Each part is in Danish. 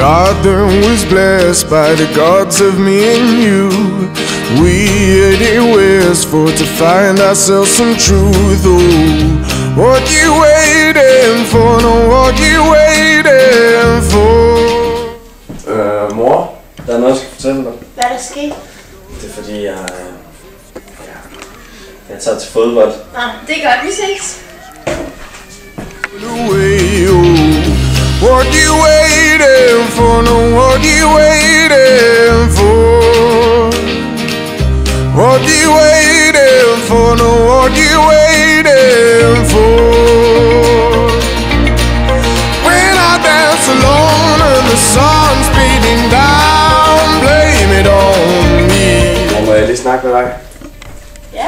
garden was blessed by the gods of me and you. We headed west for to find ourselves some truth. Oh, what you waiting for? No, what you waiting for? Mor, der er noget, jeg skal fortælle dig. Hvad er der sket? Det er fordi, jeg tager til fodbold. Nå, det er godt, vi ses. What you waiting for? No, what you waiting for? What you waiting for? No, what you waiting for? When I dance alone and the sun's beating down, blame it on me. Må jeg lige snakke med dig? Ja.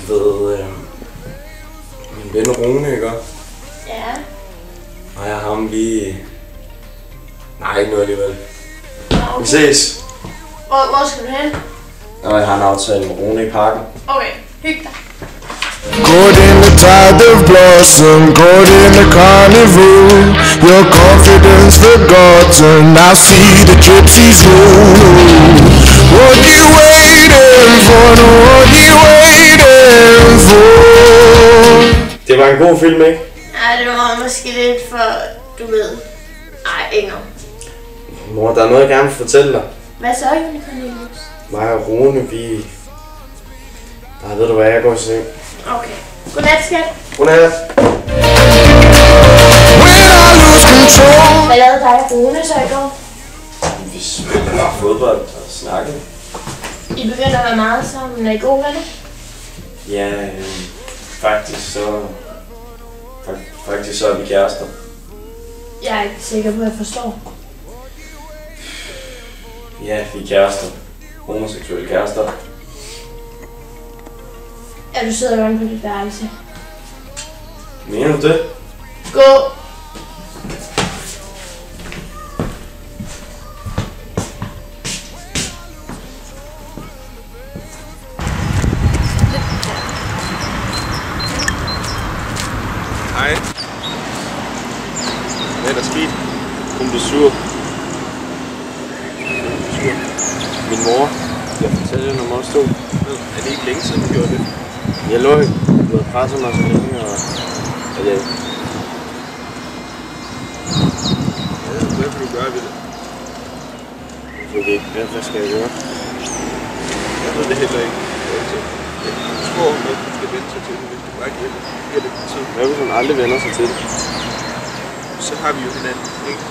Du ved, min ven Rune, ikke? Ja. Og jeg har ham lige... Nej, ikke nu alligevel. Okay. Vi ses! Hvor skal du hen? Og jeg har en aftale med Rune i parken. Okay, hyg dig. Caught in the tide of blossom, caught in the carnival. Your confidence forgotten, I see the gypsies roll. What you waiting for? No, what you waiting for? Det var en god film, ikke? Ja, det var måske lidt for, du ved... Ej, ikke noget. Mor, der er noget, jeg gerne vil fortælle dig. Hvad så, Julie Cornelius? Mig og Rune, vi... Nej, ved du hvad, jeg går i seng. Okay. Godnat, skat. Godnat. Hvad lavede dig og Rune så i går? Vi spillede bare fodbold og snakkede. I begynder at være meget sammen. Er I gode venner? Ja, faktisk så er vi kærester. Jeg er ikke sikker på, at jeg forstår. Ja, vi er kærester. Homoseksuelle kærester. Ja, du sidder jo inde på dit værelse. Mener du det? Gå! Hej. Hvad er der sket? Hun blev sur. Min mor. Jeg fortalte hende om os to. Er det ikke længe siden, du gjorde det? Jeg lå ikke. Du havde presset mig så længe, og jeg... Hvad vil du gøre ved det? Jeg ved ikke, hvad skal jeg gøre? Jeg ved det heller ikke. Jeg tror, at du skal vende sig til det, hvis du bare giver det tid. Hvad hvis hun aldrig vender sig til det? Så har vi jo hinanden, ikke?